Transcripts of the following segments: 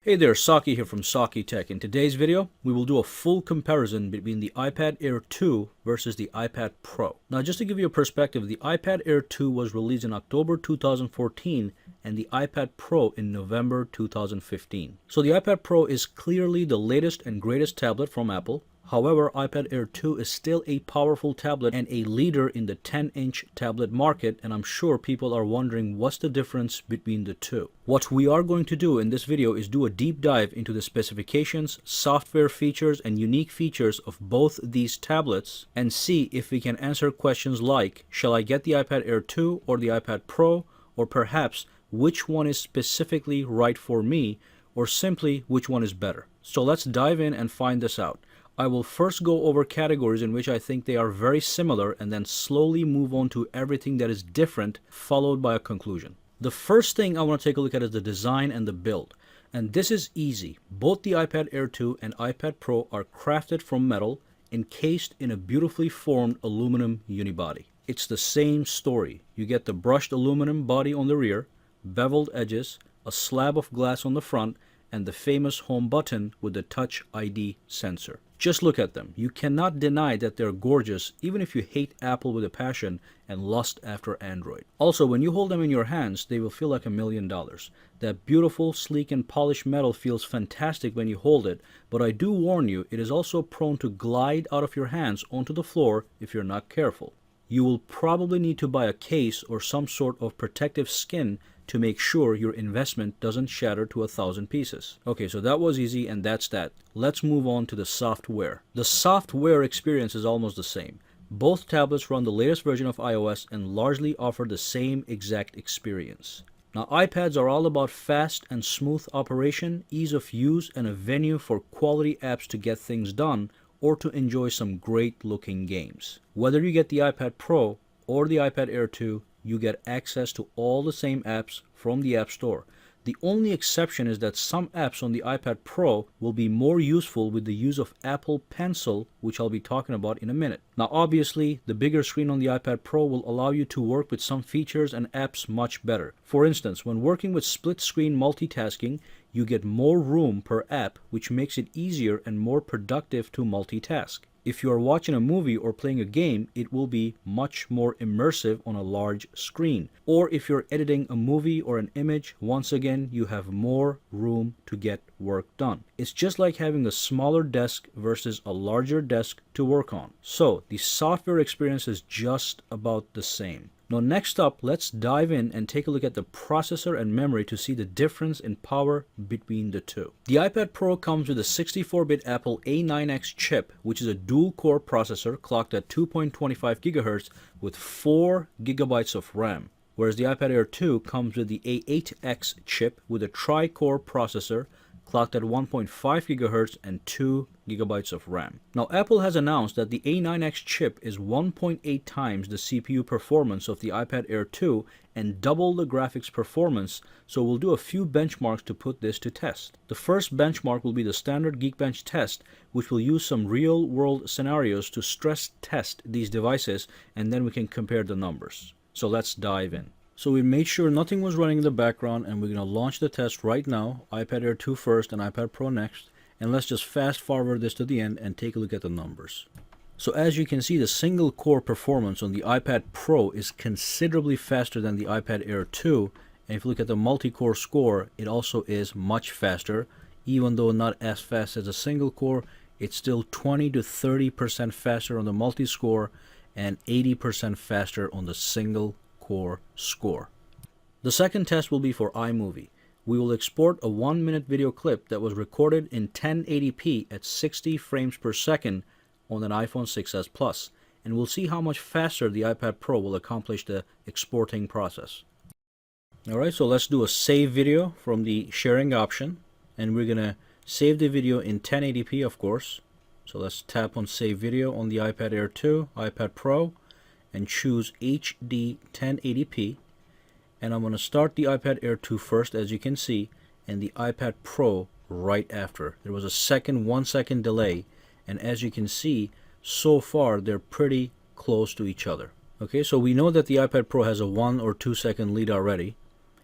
Hey there, Saki here from Saki Tech. In today's video, we will do a full comparison between the iPad Air 2 versus the iPad Pro. Now, just to give you a perspective, the iPad Air 2 was released in October 2014 and the iPad Pro in November 2015. So the iPad Pro is clearly the latest and greatest tablet from Apple. However, iPad Air 2 is still a powerful tablet and a leader in the 10-inch tablet market, and I'm sure people are wondering what's the difference between the two. What we are going to do in this video is do a deep dive into the specifications, software features, and unique features of both these tablets and see if we can answer questions like, shall I get the iPad Air 2 or the iPad Pro, or perhaps which one is specifically right for me, or simply which one is better. So let's dive in and find this out. I will first go over categories in which I think they are very similar and then slowly move on to everything that is different, followed by a conclusion. The first thing I want to take a look at is the design and the build. And this is easy. Both the iPad Air 2 and iPad Pro are crafted from metal, encased in a beautifully formed aluminum unibody. It's the same story. You get the brushed aluminum body on the rear, beveled edges, a slab of glass on the front, and the famous home button with the Touch ID sensor. Just look at them. You cannot deny that they're gorgeous even if you hate Apple with a passion and lust after Android. Also, when you hold them in your hands, they will feel like $1 million. That beautiful, sleek, and polished metal feels fantastic when you hold it, but I do warn you, it is also prone to glide out of your hands onto the floor if you're not careful. You will probably need to buy a case or some sort of protective skin to make sure your investment doesn't shatter to 1,000 pieces. Okay, so that was easy and that's that. Let's move on to the software. The software experience is almost the same. Both tablets run the latest version of iOS and largely offer the same exact experience. Now, iPads are all about fast and smooth operation, ease of use, and a venue for quality apps to get things done or to enjoy some great looking games. Whether you get the iPad Pro or the iPad Air 2, you get access to all the same apps from the App Store. The only exception is that some apps on the iPad Pro will be more useful with the use of Apple Pencil, which I'll be talking about in a minute. Now, obviously, the bigger screen on the iPad Pro will allow you to work with some features and apps much better. For instance, when working with split-screen multitasking, you get more room per app, which makes it easier and more productive to multitask. If you are watching a movie or playing a game, it will be much more immersive on a large screen. Or if you're editing a movie or an image, once again, you have more room to get work done. It's just like having a smaller desk versus a larger desk to work on. So the software experience is just about the same. Now, next up, let's dive in and take a look at the processor and memory to see the difference in power between the two. The iPad Pro comes with a 64-bit Apple A9X chip, which is a dual-core processor clocked at 2.25 GHz with 4 GB of RAM, whereas the iPad Air 2 comes with the A8X chip with a tri-core processor clocked at 1.5 GHz and 2 GB of RAM. Now, Apple has announced that the A9X chip is 1.8 times the CPU performance of the iPad Air 2 and double the graphics performance, so we'll do a few benchmarks to put this to test. The first benchmark will be the standard Geekbench test, which will use some real-world scenarios to stress test these devices, and then we can compare the numbers. So let's dive in. So we made sure nothing was running in the background, and we're going to launch the test right now. iPad Air 2 first and iPad Pro next. And let's just fast forward this to the end and take a look at the numbers. So as you can see, the single core performance on the iPad Pro is considerably faster than the iPad Air 2. And if you look at the multi-core score, it also is much faster. Even though not as fast as a single core, it's still 20 to 30% faster on the multi-score and 80% faster on the single core score. The second test will be for iMovie. We will export a 1-minute video clip that was recorded in 1080p at 60 frames per second on an iPhone 6s Plus, and we'll see how much faster the iPad Pro will accomplish the exporting process. Alright, so let's do a save video from the sharing option, and we're gonna save the video in 1080p, of course. So let's tap on save video on the iPad Air 2, iPad Pro, and choose HD 1080p, and I'm going to start the iPad Air 2 first, as you can see, and the iPad Pro right after. There was a 1 second delay, and as you can see, so far they're pretty close to each other. Okay, so we know that the iPad Pro has a 1 or 2 second lead already,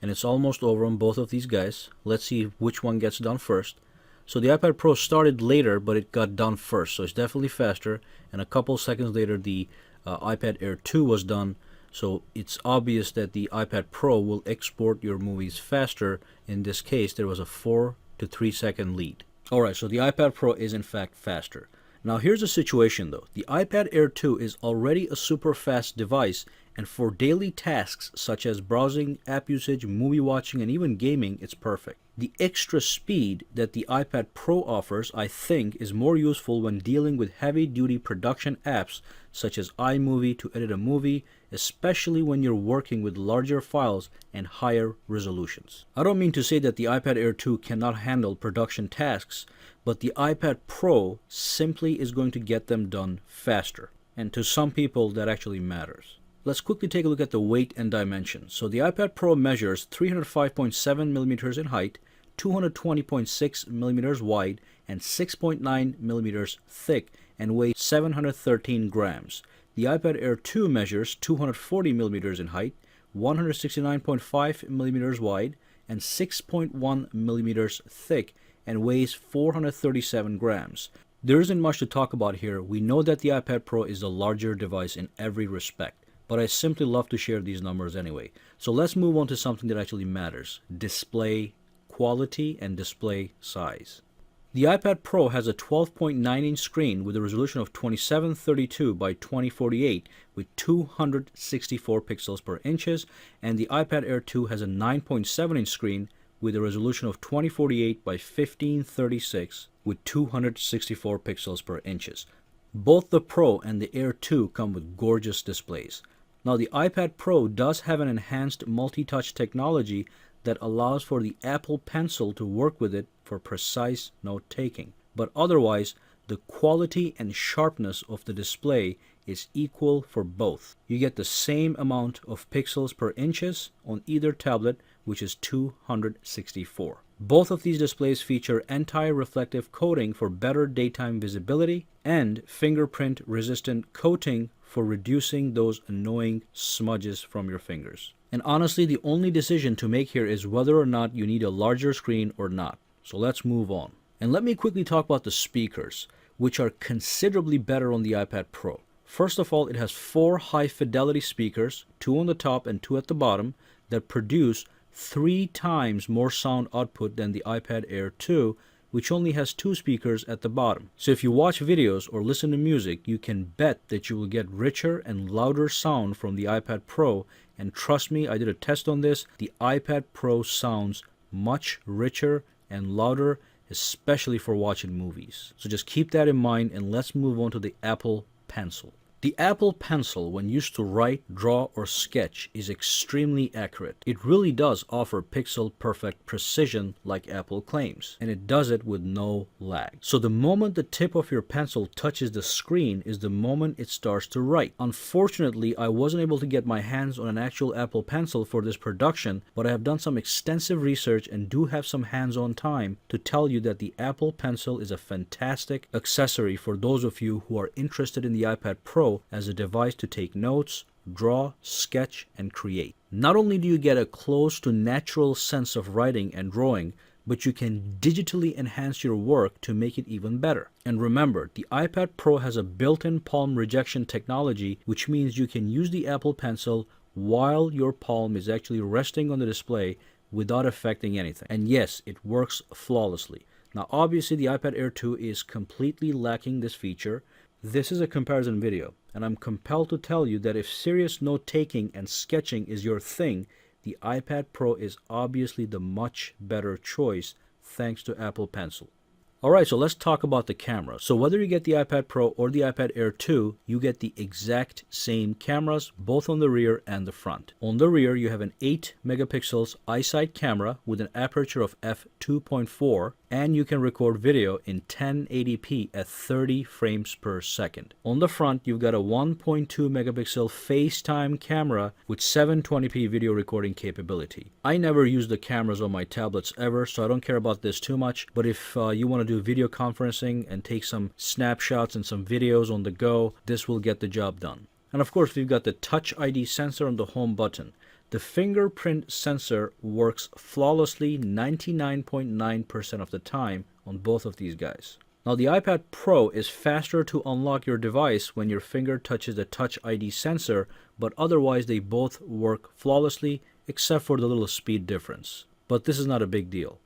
and it's almost over on both of these guys. Let's see which one gets done first. So the iPad Pro started later, but it got done first, so it's definitely faster. And a couple seconds later, the iPad Air 2 was done. So it's obvious that the iPad Pro will export your movies faster. In this case, there was a 4 to 3 second lead. Alright, so the iPad Pro is in fact faster. Now here's the situation though. The iPad Air 2 is already a super fast device, and for daily tasks such as browsing, app usage, movie watching, and even gaming, it's perfect. The extra speed that the iPad Pro offers, I think, is more useful when dealing with heavy-duty production apps such as iMovie to edit a movie, especially when you're working with larger files and higher resolutions. I don't mean to say that the iPad Air 2 cannot handle production tasks, but the iPad Pro simply is going to get them done faster. And to some people, that actually matters. Let's quickly take a look at the weight and dimensions. So the iPad Pro measures 305.7 millimeters in height, 220.6 millimeters wide, and 6.9 millimeters thick, and weighs 713 grams. The iPad Air 2 measures 240 millimeters in height, 169.5 millimeters wide, and 6.1 millimeters thick, and weighs 437 grams. There isn't much to talk about here. We know that the iPad Pro is the larger device in every respect, but I simply love to share these numbers anyway. So let's move on to something that actually matters: display quality and display size. The iPad Pro has a 12.9-inch screen with a resolution of 2732 by 2048 with 264 pixels per inches, and the iPad Air 2 has a 9.7-inch screen with a resolution of 2048 by 1536 with 264 pixels per inches. Both the Pro and the Air 2 come with gorgeous displays. Now the iPad Pro does have an enhanced multi-touch technology that allows for the Apple Pencil to work with it for precise note-taking. But otherwise, the quality and sharpness of the display is equal for both. You get the same amount of pixels per inches on either tablet, which is 264. Both of these displays feature anti-reflective coating for better daytime visibility and fingerprint-resistant coating for reducing those annoying smudges from your fingers. And honestly, the only decision to make here is whether or not you need a larger screen or not. So let's move on. And let me quickly talk about the speakers, which are considerably better on the iPad Pro. First of all, it has 4 high-fidelity speakers, 2 on the top and 2 at the bottom, that produce 3 times more sound output than the iPad Air 2, which only has 2 speakers at the bottom. So if you watch videos or listen to music, you can bet that you will get richer and louder sound from the iPad Pro. And trust me, I did a test on this. The iPad Pro sounds much richer and louder, especially for watching movies. So just keep that in mind, and let's move on to the Apple Pencil. The Apple Pencil, when used to write, draw, or sketch, is extremely accurate. It really does offer pixel-perfect precision like Apple claims, and it does it with no lag. So the moment the tip of your pencil touches the screen is the moment it starts to write. Unfortunately, I wasn't able to get my hands on an actual Apple Pencil for this production, but I have done some extensive research and do have some hands-on time to tell you that the Apple Pencil is a fantastic accessory for those of you who are interested in the iPad Pro as a device to take notes, draw, sketch, and create. Not only do you get a close to natural sense of writing and drawing, but you can digitally enhance your work to make it even better. And remember, the iPad Pro has a built-in palm rejection technology, which means you can use the Apple Pencil while your palm is actually resting on the display without affecting anything. And yes, it works flawlessly. Now obviously the iPad Air 2 is completely lacking this feature. This is a comparison video, and I'm compelled to tell you that if serious note-taking and sketching is your thing, the iPad Pro is obviously the much better choice thanks to Apple Pencil. Alright, so let's talk about the camera. So whether you get the iPad Pro or the iPad Air 2, you get the exact same cameras, both on the rear and the front. On the rear, you have an 8 megapixels iSight camera with an aperture of f2.4, and you can record video in 1080p at 30 frames per second. On the front, you've got a 1.2 megapixel FaceTime camera with 720p video recording capability. I never use the cameras on my tablets ever, so I don't care about this too much, but if you want to do video conferencing and take some snapshots and some videos on the go, this will get the job done. And of course, we've got the Touch ID sensor on the home button. The fingerprint sensor works flawlessly 99.9% of the time on both of these guys. Now the iPad Pro is faster to unlock your device when your finger touches the Touch ID sensor, but otherwise they both work flawlessly except for the little speed difference. But this is not a big deal.